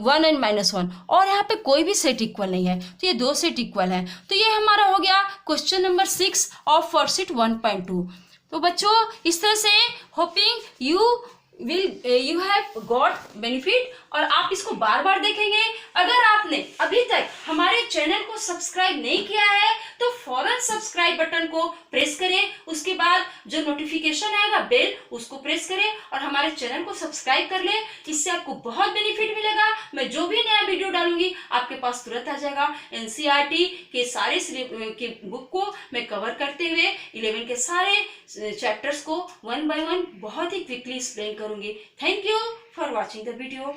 [SPEAKER 2] 1 एंड -1, और यहाँ पे कोई भी सेट इक्वल नहीं है, तो ये दो सेट इक्वल है। तो ये हमारा हो गया क्वेश्चन नंबर 6 ऑफ वर्कशीट 1.2। तो बच्चों इस तरह से hoping you have got benefit, और आप इसको बार बार देखेंगे। अगर आपने अभी तक हमारे चैनल को सब्सक्राइब नहीं किया है तो फौरन सब्सक्राइब बटन को प्रेस करें, उसके बाद जो नोटिफिकेशन आएगा बेल उसको प्रेस करें और हमारे चैनल को सब्सक्राइब कर लें। इससे आपको बहुत बेनिफिट मिलेगा। मैं जो भी नया वीडियो डालूंगी आपके पास तुरंत आ जाएगा। NCERT के सारे के बुक को मैं कवर करते हुए 11 के सारे चैप्टर्स को 1 by 1 बहुत ही क्विकली एक्सप्लेन करूंगी। Thank you for watching the video.